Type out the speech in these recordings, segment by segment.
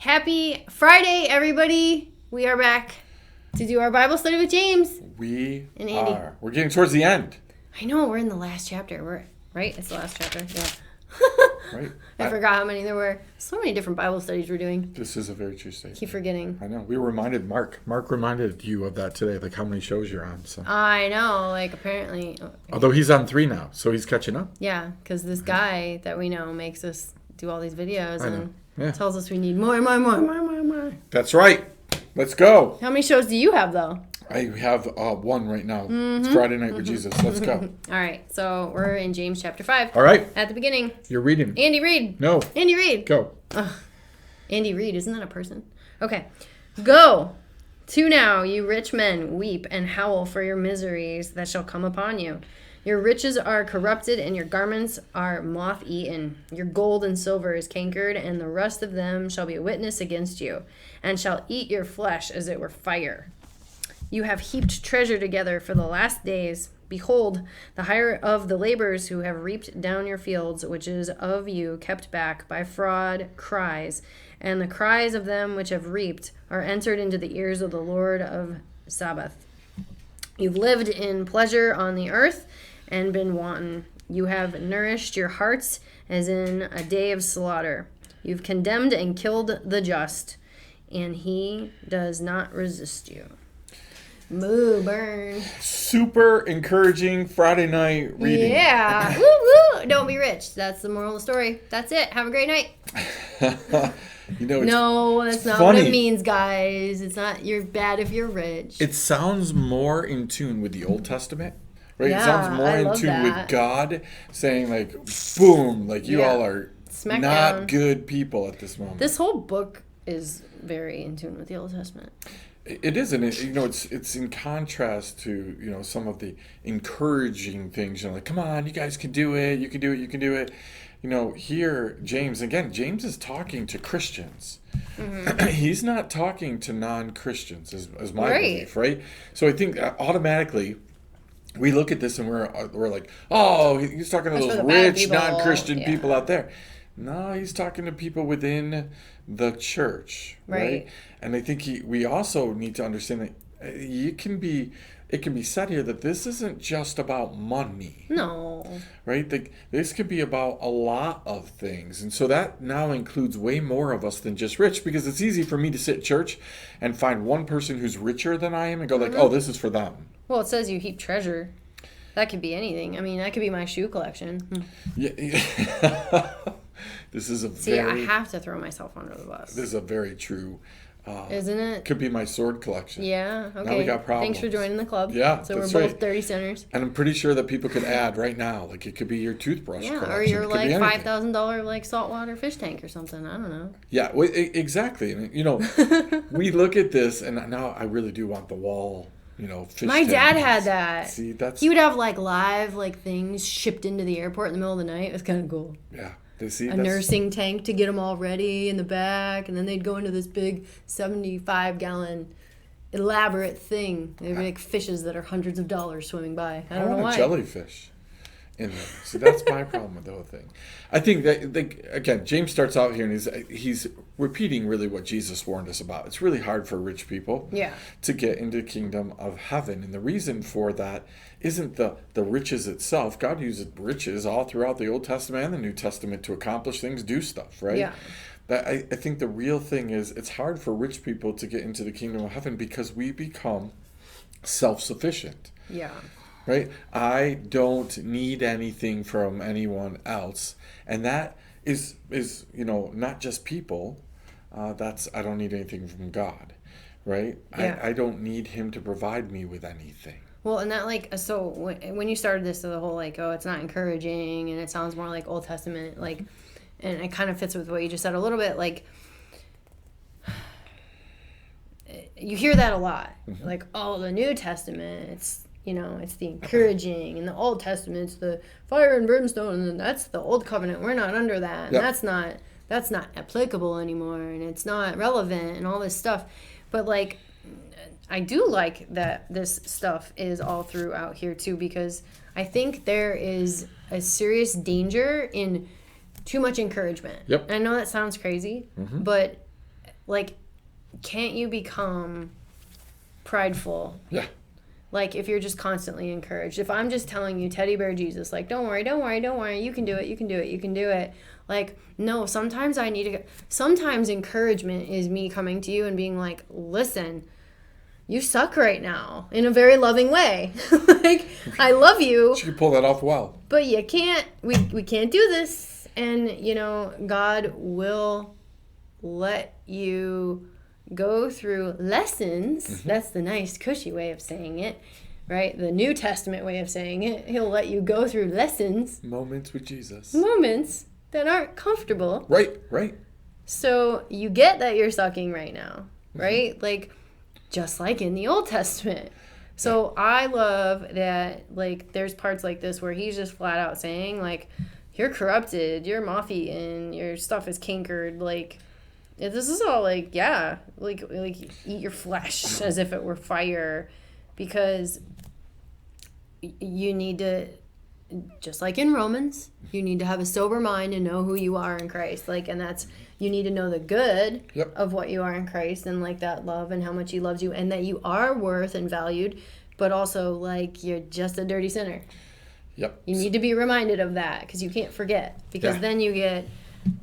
Happy Friday, everybody. We are back to do our Bible study with James. We and Andy. are. We're getting towards the end. I know, we're in the last chapter. Right? It's the last chapter. Yeah. Right. I forgot how many there were. So many different Bible studies we're doing. This is a very true statement. Keep forgetting. I know. We reminded Mark. Mark reminded you of that today, like how many shows you're on. So. I know, like apparently. Although he's on 3 now, so he's catching up. Yeah, because this guy that we know makes us do all these videos and Yeah. tells us we need more. That's right. Let's go. How many shows do you have, though? I have one right now. It's Friday Night with Jesus. Let's go. All right, so we're in James chapter 5. All right. At the beginning. You're reading. Andy Reid. No. Andy Reid. Go. Ugh. Andy Reid, isn't that a person? Okay. Go to now, you rich men, weep and howl for your miseries that shall come upon you. Your riches are corrupted, and your garments are moth-eaten. Your gold and silver is cankered, and the rust of them shall be a witness against you, and shall eat your flesh as it were fire. You have heaped treasure together for the last days. Behold, the hire of the laborers who have reaped down your fields, which is of you kept back by fraud, cries, and the cries of them which have reaped are entered into the ears of the Lord of Sabaoth. You've lived in pleasure on the earth and been wanton. You have nourished your hearts as in a day of slaughter. You've condemned and killed the just, and he does not resist you. Moo, burn. Super encouraging Friday night reading. Yeah. Woo, woo. Don't be rich. That's the moral of the story. That's it. Have a great night. No, that's not funny. what it means, guys. It's not you're bad if you're rich. It sounds more in tune with the Old Testament. Right? Yeah, It sounds more I in love tune that. with God saying like, boom, like you all are Smack not down. good people at this moment. This whole book is very in tune with the Old Testament. It is, and it's in contrast to some of the encouraging things. Like, come on, you guys can do it. You can do it. You can do it. Here James is talking to Christians. Mm-hmm. He's not talking to non-Christians, as my belief, right? So I think automatically we look at this and we're like, oh, he's talking to those rich non-Christian people out there. No, he's talking to people within the church, right? And I think we also need to understand that it can be said here that this isn't just about money. No. Right? This could be about a lot of things. And so that now includes way more of us than just rich, because it's easy for me to sit in church and find one person who's richer than I am and go like, oh, this is for them. Well, it says you heap treasure. That could be anything. I mean, that could be my shoe collection. Yeah. This is I have to throw myself under the bus. This is a very true. Isn't it? Could be my sword collection. Yeah. Okay. Now we got problems. Thanks for joining the club. Yeah. So we're both right. 30 centers. And I'm pretty sure that people could add right now, like it could be your toothbrush collection. Or your like $5,000 $5,000 like saltwater fish tank or something. I don't know. Yeah. Well, exactly. And we look at this, and now I really do want the wall. Fish My dad tanks. had that. See, he would have like live like things shipped into the airport in the middle of the night. It was kind of cool. Yeah. A nursing tank to get them all ready in the back, and then they'd go into this big 75-gallon elaborate thing. They'd be like fishes that are hundreds of dollars swimming by. I don't know why. A jellyfish in there. So that's my problem with the whole thing. I think that, again, James starts out here and he's repeating really what Jesus warned us about. It's really hard for rich people to get into the kingdom of heaven. And the reason for that isn't the riches itself. God uses riches all throughout the Old Testament and the New Testament to accomplish things, do stuff, right? Yeah. But I think the real thing is it's hard for rich people to get into the kingdom of heaven because we become self-sufficient. Yeah. Right? I don't need anything from anyone else. And that is not just people. I don't need anything from God. Right? Yeah. I don't need him to provide me with anything. Well, and that so when you started this, the whole it's not encouraging and it sounds more like Old Testament, and it kind of fits with what you just said a little bit, you hear that a lot. Mm-hmm. The New Testament, it's the encouraging, and the Old Testament, it's the fire and brimstone, and that's the old covenant. We're not under that, and that's not applicable anymore, and it's not relevant, and all this stuff. But I do like that this stuff is all throughout here too, because I think there is a serious danger in too much encouragement. Yep. I know that sounds crazy, but like, can't you become prideful? Yeah. Like, if you're just constantly encouraged. If I'm just telling you, teddy bear Jesus, like, don't worry, don't worry, don't worry, you can do it, you can do it, you can do it. Like, no, sometimes sometimes encouragement is me coming to you and being like, listen, you suck right now, in a very loving way. Like, I love you. She can pull that off well. But you can't, we can't do this. And, God will let you go through lessons. Mm-hmm. That's the nice, cushy way of saying it, right? The New Testament way of saying it. He'll let you go through lessons. Moments with Jesus. Moments that aren't comfortable. Right. So you get that you're sucking right now, right? Mm-hmm. Like, just like in the Old Testament. So I love that, like, there's parts like this where he's just flat out saying, like, you're corrupted, you're moth-eaten, your stuff is cankered, like, this is all like, yeah, like eat your flesh as if it were fire, because you need to, just like in Romans, you need to have a sober mind and know who you are in Christ. Like, and that's, you need to know the good of what you are in Christ, and like that love and how much he loves you, and that you are worth and valued, but also like you're just a dirty sinner. Yep. You need to be reminded of that, because you can't forget, because then you get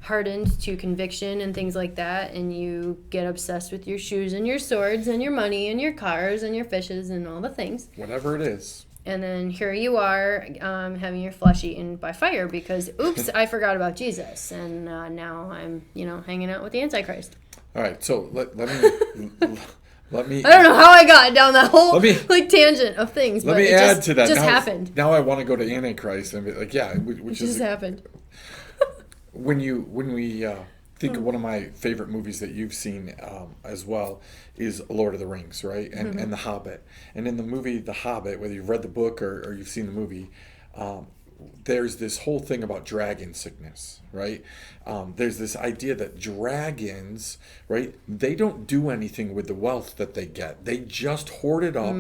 hardened to conviction and things like that, and you get obsessed with your shoes and your swords and your money and your cars and your fishes and all the things. Whatever it is. And then here you are having your flesh eaten by fire because, oops, I forgot about Jesus. And now I'm, hanging out with the Antichrist. All right, so let me... I don't know how I got down that whole tangent of things, but it add to that. Just happened. Now I want to go to Antichrist and be like, yeah, which it just happened. When we think of one of my favorite movies that you've seen as well is Lord of the Rings, right? And The Hobbit. And in the movie The Hobbit, whether you've read the book or you've seen the movie, there's this whole thing about dragon sickness, right? There's this idea that dragons, right, they don't do anything with the wealth that they get. They just hoard it up,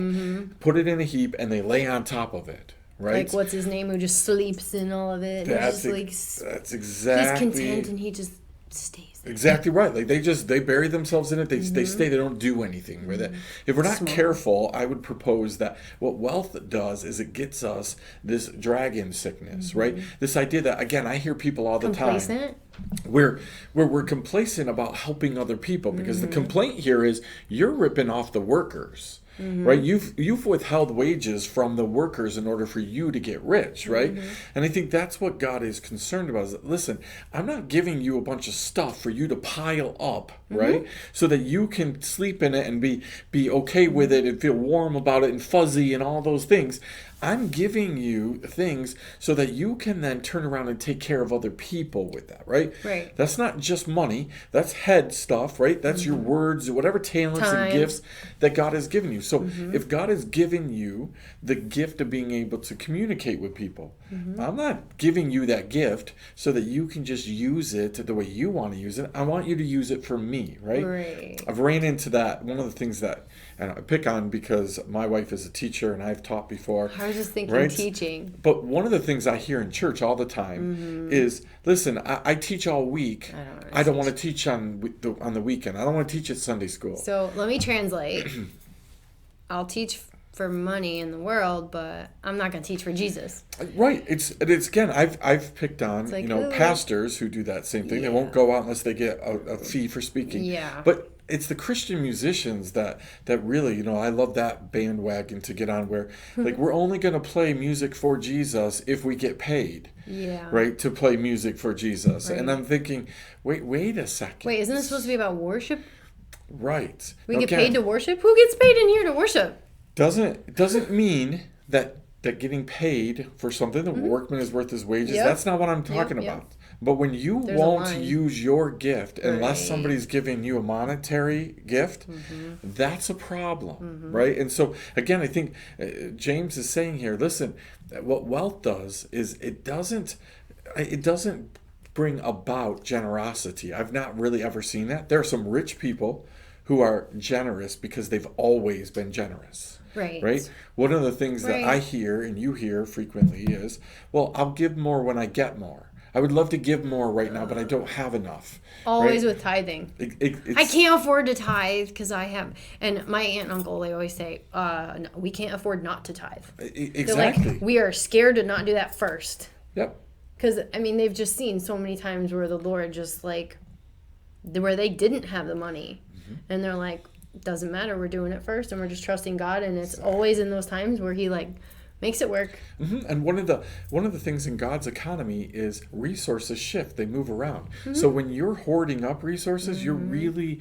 put it in a heap, and they lay on top of it. Right? Like, what's his name, who just sleeps in all of it? That's exactly. He's content and he just stays there. Exactly right. Like, they bury themselves in it. They stay. They don't do anything with it. If we're not careful, I would propose that what wealth does is it gets us this dragon sickness, right? This idea that, again, I hear people all the time. Where we're complacent about helping other people, because the complaint here is you're ripping off the workers. Right, you've withheld wages from the workers in order for you to get rich, right? And I think that's what God is concerned about. Is that, listen, I'm not giving you a bunch of stuff for you to pile up, right? So that you can sleep in it and be okay with it and feel warm about it and fuzzy and all those things. I'm giving you things so that you can then turn around and take care of other people with that, right? Right. That's not just money. That's head stuff, right? That's your words, whatever talents and gifts that God has given you. So if God has given you the gift of being able to communicate with people, I'm not giving you that gift so that you can just use it the way you want to use it. I want you to use it for me, right? I've ran into that. One of the things that I pick on, because my wife is a teacher and I've taught before. I was just thinking teaching. But one of the things I hear in church all the time is, listen, I teach all week. I don't want to teach on the weekend. I don't want to teach at Sunday school. So let me translate. I'll teach for money in the world, but I'm not going to teach for Jesus. Right. It's again, I've picked on like, pastors who do that same thing. They won't go out unless they get a fee for speaking. Yeah. But it's the Christian musicians that really, I love that bandwagon to get on, where like we're only going to play music for Jesus if we get paid. Yeah. Right, to play music for Jesus. Right. And I'm thinking, wait a second. Wait, isn't this supposed to be about worship? Right. We get paid to worship? Who gets paid in here to worship? Doesn't mean that getting paid for something, the workman is worth his wages. That's not what I'm talking about. But when you won't use your gift unless somebody's giving you a monetary gift, that's a problem, right? And so, again, I think James is saying here, listen, what wealth does is it doesn't bring about generosity. I've not really ever seen that. There are some rich people who are generous because they've always been generous. Right? One of the things that I hear and you hear frequently is, well, I'll give more when I get more. I would love to give more right now, but I don't have enough. Always right? with tithing. I can't afford to tithe because I have, and my aunt and uncle, they always say, no, we can't afford not to tithe. Exactly. They're like, we are scared to not do that first. Yep. Because, I mean, they've just seen so many times where the Lord just like, where they didn't have the money. And they're like, doesn't matter, we're doing it first and we're just trusting God. And it's always in those times where he like makes it work. And one of the things in God's economy is resources shift, they move around. So when you're hoarding up resources, you're really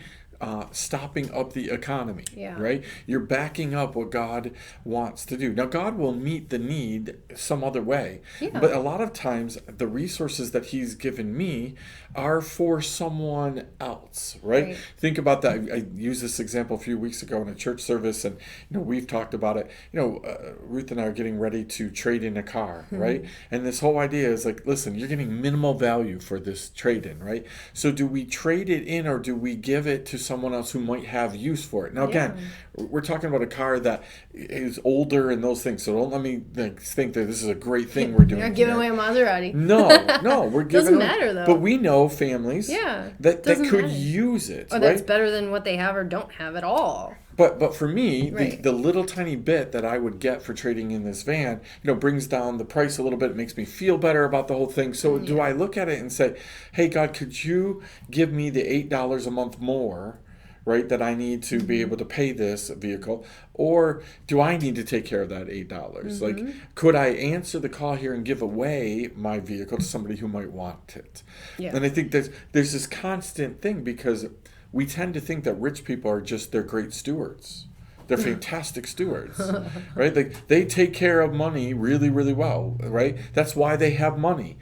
stopping up the economy, right? You're backing up what God wants to do. Now, God will meet the need some other way, but a lot of times the resources that he's given me are for someone else, right? Think about that. I used this example a few weeks ago in a church service, and we've talked about it. Ruth and I are getting ready to trade in a car, right? And this whole idea is like, listen, you're getting minimal value for this trade-in, right? So do we trade it in or do we give it to someone else who might have use for it? Now, again, we're talking about a car that is older and those things, so don't let me think that this is a great thing we're doing. You're not giving away a Maserati. No, we're giving doesn't matter though. But we know families that could use it. Or that's better than what they have or don't have at all. But for me, the little tiny bit that I would get for trading in this van, brings down the price a little bit. It makes me feel better about the whole thing. So do I look at it and say, hey, God, could you give me the $8 a month more, right, that I need to be able to pay this vehicle? Or do I need to take care of that $8? Like, could I answer the call here and give away my vehicle to somebody who might want it? And I think there's this constant thing because we tend to think that rich people are just, they're great stewards. They're fantastic stewards, right? They take care of money really, really well, right? That's why they have money.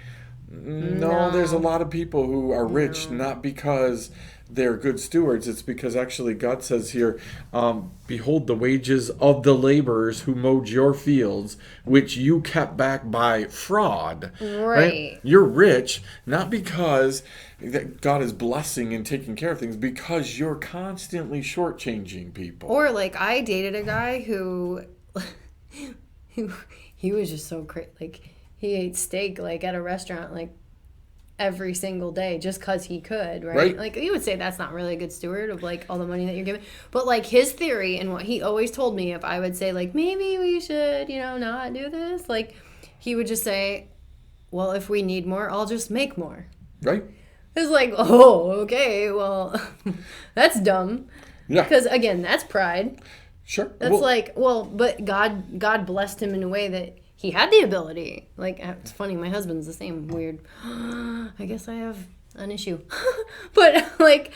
No, there's a lot of people who are rich not because they're good stewards. It's because actually God says here, behold the wages of the laborers who mowed your fields, which you kept back by fraud. Right? You're rich, not because that God is blessing and taking care of things, because you're constantly shortchanging people. Or like I dated a guy who he was just so crazy. Like he ate steak like at a restaurant like every single day just because he could, right? Like you would say that's not really a good steward of like all the money that you're giving. But like his theory and what he always told me, if I would say like maybe we should, not do this, like he would just say, well, if we need more, I'll just make more. Right. It's like, oh, okay, well, that's dumb. Yeah. Because again, that's pride. Sure. That's but God blessed him in a way that he had the ability. Like, it's funny, my husband's the same weird. I guess I have an issue. But like,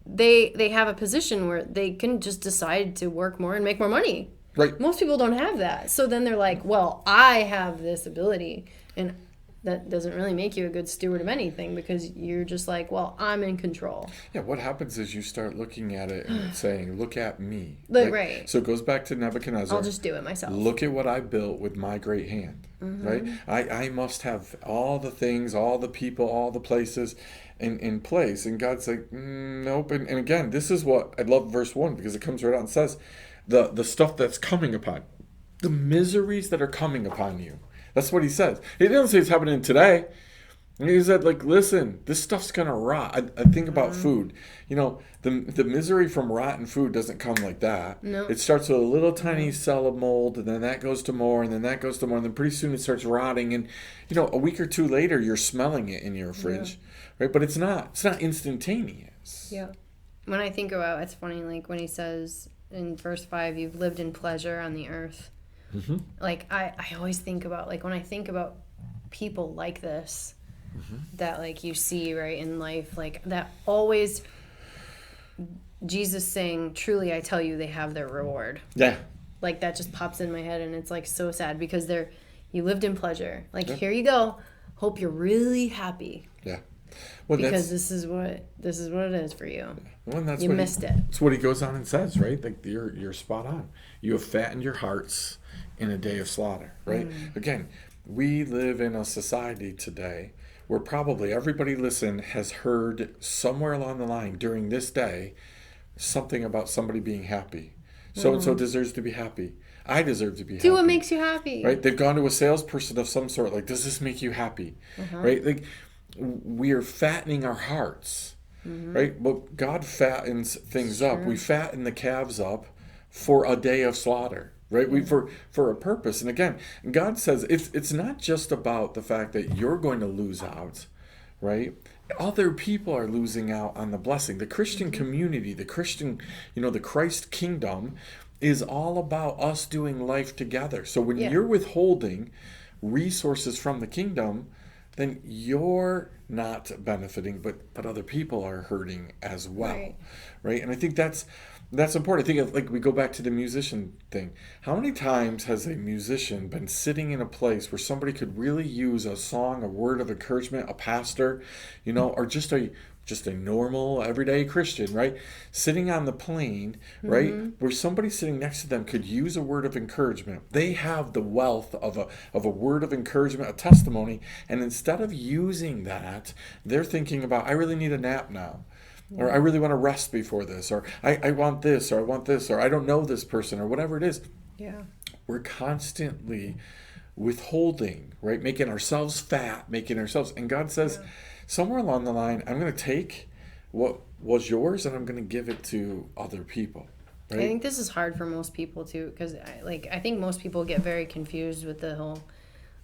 they have a position where they can just decide to work more and make more money. Right. Most people don't have that. So then they're like, well, I have this ability, and that doesn't really make you a good steward of anything because you're just like, well, I'm in control. Yeah, what happens is you start looking at it and saying, look at me. Right. So it goes back to Nebuchadnezzar. I'll just do it myself. Look at what I built with my great hand, right? I must have all the things, all the people, all the places in place. And God's like, nope. And again, this is what, I love verse 1 because it comes right out and says, the stuff that's coming upon, the miseries that are coming upon you. That's what he says. He doesn't say it's happening today. He said, like, listen, this stuff's going to rot. I think about food. The misery from rotten food doesn't come like that. No. It starts with a little tiny cell of mold, and then that goes to more, and then that goes to more, and then pretty soon it starts rotting. And, a week or two later, you're smelling it in your fridge. Right? But it's not instantaneous. Yeah. When I think about it's funny, like, when he says in verse 5, you've lived in pleasure on the earth. Like, I always think about, like, when I think about people like this, that, like, you see, right, in life, like, that always, Jesus saying, truly, I tell you, they have their reward. Yeah. Like, that just pops in my head, and it's, like, so sad, because you lived in pleasure. Like, here you go. Hope you're really happy. Yeah. Well, because this is what it is for you. Well, that's you missed it. That's what he goes on and says, right? Like, you're spot on. You have fattened your hearts in a day of slaughter, right? Again, we live in a society today where probably everybody has heard somewhere along the line during this day something about somebody being happy, So and so deserves to be happy. I deserve to be happy. Do what makes you happy. Right? They've gone to a salesperson of some sort. Like, does this make you happy? Right? Like, we are fattening our hearts. Right? But God fattens things up. We fatten the calves up for a day of slaughter. Right? We for a purpose. And again, God says it's not just about the fact that you're going to lose out. Right? Other people are losing out on the blessing. The Christian community, the Christian, the Christ kingdom is all about us doing life together. So when you're withholding resources from the kingdom, then you're not benefiting, but other people are hurting as well. Right? And I think that's important. I think, like, we go back to the musician thing. How many times has a musician been sitting in a place where somebody could really use a song, a word of encouragement, a pastor, or just a normal everyday Christian, right? Sitting on the plane, right? Where somebody sitting next to them could use a word of encouragement. They have the wealth of a word of encouragement, a testimony, and instead of using that, they're thinking about, I really need a nap now. Or I really want to rest before this, or I want this, or I want this, or I don't know this person, or whatever it is. Yeah. We're constantly withholding, right? Making ourselves fat, and God says, somewhere along the line, I'm going to take what was yours and I'm going to give it to other people. Right? I think this is hard for most people too, because I think most people get very confused with the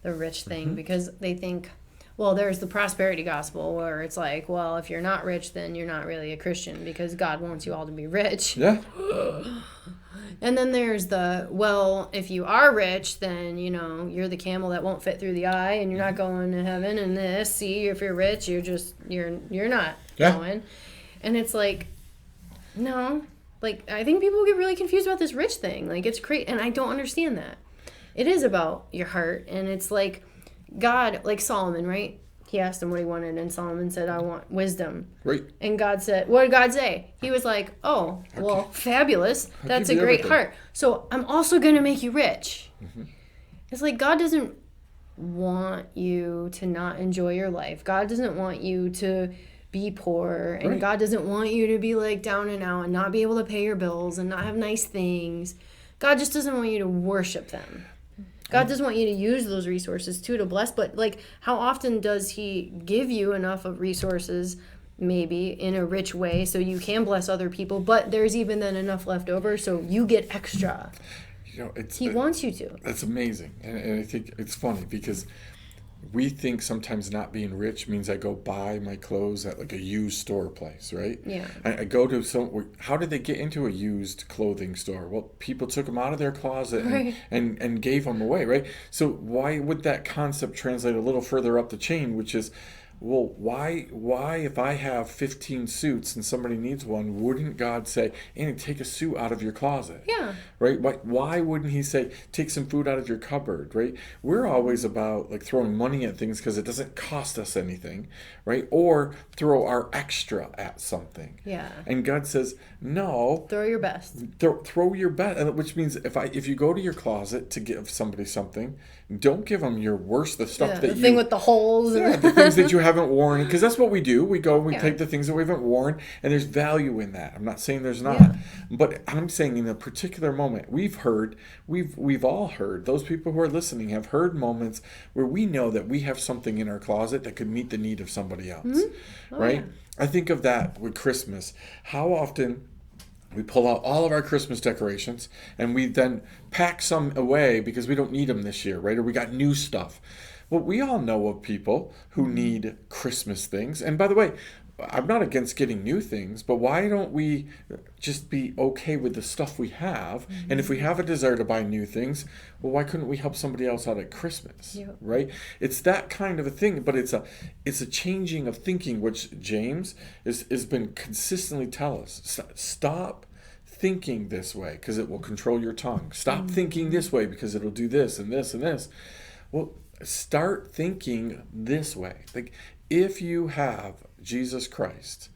rich thing because they think, well, there's the prosperity gospel where it's like, well, if you're not rich, then you're not really a Christian because God wants you all to be rich. Yeah. And then there's well, if you are rich, then, you're the camel that won't fit through the eye and you're not going to heaven. And see, if you're rich, you're not going. And it's like, no, like, I think people get really confused about this rich thing. Like, it's great. And I don't understand that. It is about your heart. And it's like, God, like Solomon, right? He asked him what he wanted, and Solomon said, I want wisdom. Right. And God said, what did God say? He was like, oh, well, fabulous. That's a great heart. So I'm also going to make you rich. It's like God doesn't want you to not enjoy your life. God doesn't want you to be poor. And God doesn't want you to be like down and out and not be able to pay your bills and not have nice things. God just doesn't want you to worship them. God doesn't want you to use those resources too to bless, but like, how often does he give you enough of resources, maybe in a rich way, so you can bless other people, but there's even then enough left over so you get extra? He wants you to. That's amazing. And I think it's funny because we think sometimes not being rich means I go buy my clothes at like a used store place, right? Yeah. I go to how did they get into a used clothing store? Well, people took them out of their closet and gave them away, right? So why would that concept translate a little further up the chain, which is, well, why if I have 15 suits and somebody needs one, wouldn't God say, Annie, take a suit out of your closet? Yeah. Right? Why wouldn't he say, take some food out of your cupboard, right? We're always about like throwing money at things because it doesn't cost us anything, right? Or throw our extra at something. Yeah. And God says, no. Throw your best. Throw your best, which means if you go to your closet to give somebody something, don't give them your worst, the stuff the thing with the holes. Yeah, the things that you haven't worn, because that's what we do. We go and we take the things that we haven't worn, and there's value in that. I'm not saying there's not, but I'm saying in a particular moment, we've all heard, those people who are listening have heard moments where we know that we have something in our closet that could meet the need of somebody else, right? Yeah. I think of that with Christmas. How often we pull out all of our Christmas decorations and we then pack some away because we don't need them this year, right? Or we got new stuff. Well, we all know of people who need Christmas things. And by the way, I'm not against getting new things, but why don't we just be okay with the stuff we have? Mm-hmm. And if we have a desire to buy new things, well, why couldn't we help somebody else out at Christmas? Yep. Right? It's that kind of a thing, but it's a changing of thinking, which James has been consistently tell us. Stop thinking this way because it will control your tongue. Stop thinking this way because it'll do this and this and this. Well, start thinking this way. Like, if you have Jesus Christ,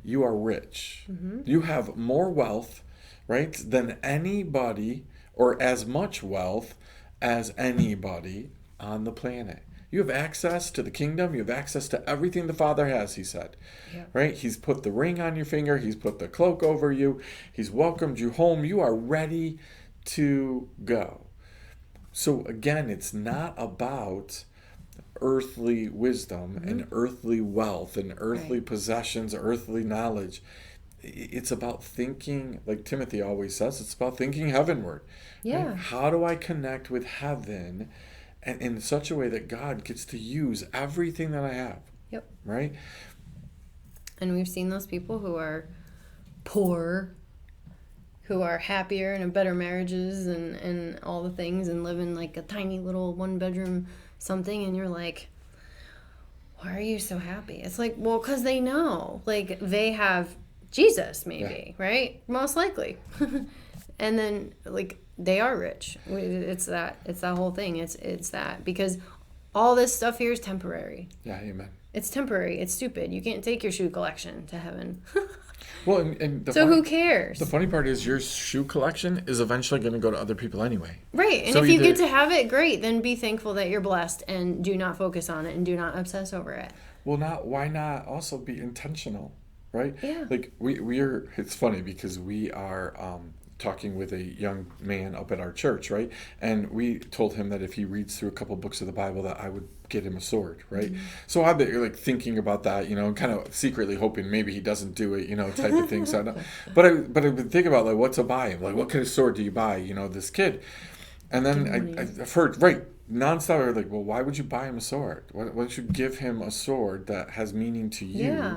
you are rich. Mm-hmm. You have more wealth, right, than anybody, or as much wealth as anybody on the planet. You have access to the kingdom. You have access to everything the Father has, he said. Yeah. Right? He's put the ring on your finger. He's put the cloak over you. He's welcomed you home. You are ready to go. So again, it's not about earthly wisdom and earthly wealth and earthly possessions, earthly knowledge. It's about thinking, like Timothy always says, it's about thinking heavenward. Yeah. Right? How do I connect with heaven and in such a way that God gets to use everything that I have? Yep. Right? And we've seen those people who are poor, who are happier and in better marriages and all the things and live in like a tiny little 1-bedroom something, and you're like, why are you so happy? It's like, well, because they know, like, they have Jesus, maybe, right? Most likely. And then, like, they are rich. It's that whole thing. It's that, because all this stuff here is temporary. Yeah, amen. It's temporary. It's stupid. You can't take your shoe collection to heaven. Well, and so who cares? The funny part is your shoe collection is eventually going to go to other people anyway. Right. And so if you get to have it, great. Then be thankful that you're blessed and do not focus on it and do not obsess over it. Well, why not also be intentional, right? Yeah. Like we're it's funny because we are talking with a young man up at our church, right? And we told him that if he reads through a couple books of the Bible that I would get him a sword, right? Mm-hmm. So I've been like thinking about that, kind of secretly hoping maybe he doesn't do it, type of thing. So but I've been thinking about like what to buy him, like what kind of sword do you buy, this kid? And then I've heard, right, nonstop, like, well, why would you buy him a sword? Why don't you give him a sword that has meaning to you? Yeah.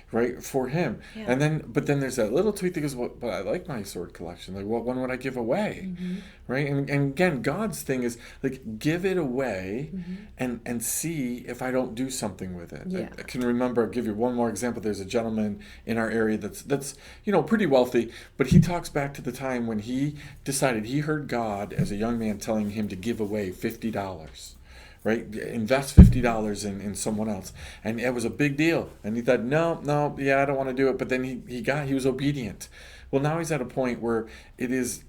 Right, for him. Yeah. And then, but then there's that little tweet that goes, well, but I like my sword collection. Like, what one would I give away? Mm-hmm. Right? And again, God's thing is, like, give it away and see if I don't do something with it. Yeah. I can remember, I'll give you one more example. There's a gentleman in our area that's pretty wealthy, but he talks back to the time when he decided he heard God as a young man telling him to give away $50. Right? Invest $50 in someone else. And it was a big deal. And he thought, no, I don't want to do it. But then he was obedient. Well, now he's at a point where he's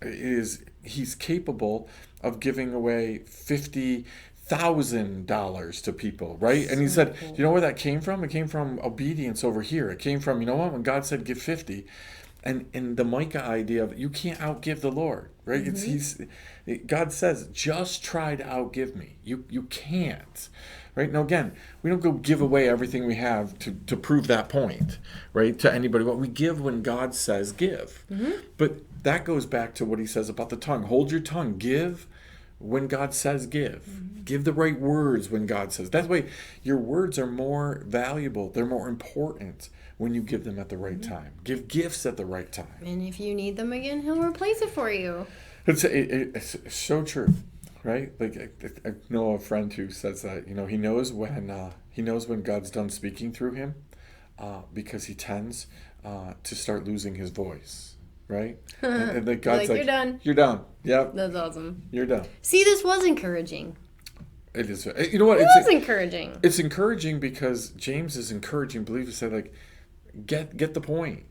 capable of giving away $50,000 to people, right? And he said, you know where that came from? It came from obedience over here. It came from, when God said give 50. And the Micah idea of you can't outgive the Lord, right? God says, just try to outgive me. You can't, right? Now, again, we don't go give away everything we have to prove that point, right, to anybody. What we give when God says give. Mm-hmm. But that goes back to what he says about the tongue. Hold your tongue. Give when God says give. Mm-hmm. Give the right words when God says. That way, your words are more valuable. They're more important when you give them at the right time. Give gifts at the right time. And if you need them again, he'll replace it for you. It's so true, right? Like I know a friend who says that he knows when God's done speaking through him, because he tends to start losing his voice, right? And then God's like, you're done. You're done. Yep. That's awesome. You're done. See, this was encouraging. It is. You know what? It was encouraging. It's encouraging because James is encouraging believers to say, like, get the point.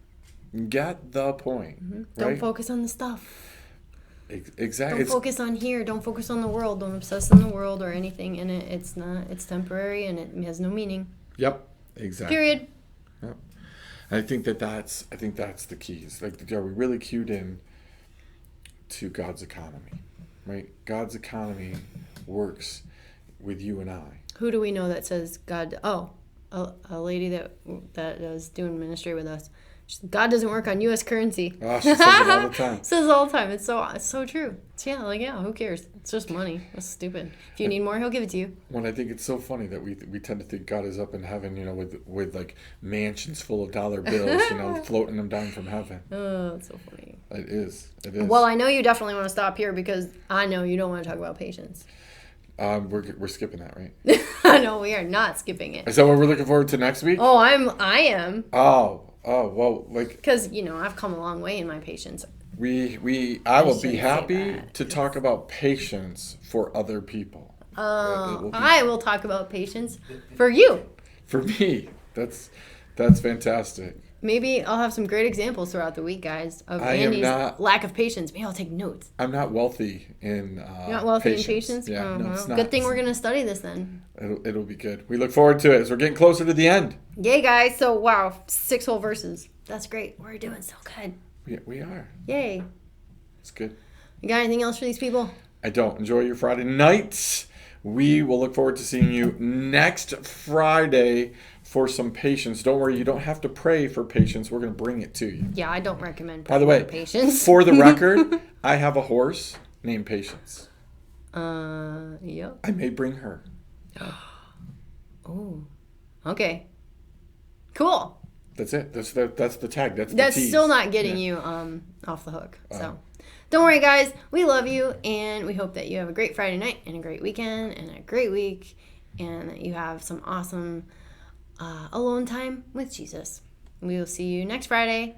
Get the point. Mm-hmm. Right? Don't focus on the stuff. Exactly. Don't focus on here. Don't focus on the world. Don't obsess on the world or anything in it. It's not. It's temporary and it has no meaning. Yep. Exactly. Period. Yep. And I think that's the key. It's like, are we really cued in to God's economy? Right? God's economy works with you and I. Who do we know that says God? Oh, a lady that is doing ministry with us. God doesn't work on U.S. currency. Oh, she says it all the time. Says it all the time. It's so true. Who cares? It's just money. That's stupid. If you need more, he'll give it to you. When I think it's so funny that we tend to think God is up in heaven, with like mansions full of dollar bills, floating them down from heaven. Oh, it's so funny. It is. Well, I know you definitely want to stop here because I know you don't want to talk about patience. We're skipping that, right? No, we are not skipping it. Is that what we're looking forward to next week? Oh, I am. Oh, well, like... Because, I've come a long way in my patience. I will be happy to talk about patience for other people. I will talk about patience for you. For me. That's fantastic. maybe I'll have some great examples throughout the week, guys, of Andy's lack of patience. Maybe I'll take notes. I'm not wealthy in You're not wealthy in patience? Yeah, oh, no, well. it's not. Good thing we're going to study this then. It'll be good. We look forward to it as we're getting closer to the end. Yay, guys. So, wow, 6 whole verses. That's great. We're doing so good. We are. Yay. It's good. You got anything else for these people? I don't. Enjoy your Friday nights. We will look forward to seeing you next Friday for some patience. Don't worry, you don't have to pray for patience. We're going to bring it to you. Yeah, I don't recommend praying for patience. For the record, I have a horse named Patience. Yep. I may bring her. Oh, okay. Cool. That's it. That's the tag. That's still not getting you off the hook. So don't worry, guys. We love you, and we hope that you have a great Friday night and a great weekend and a great week, and that you have some awesome alone time with Jesus. We will see you next Friday.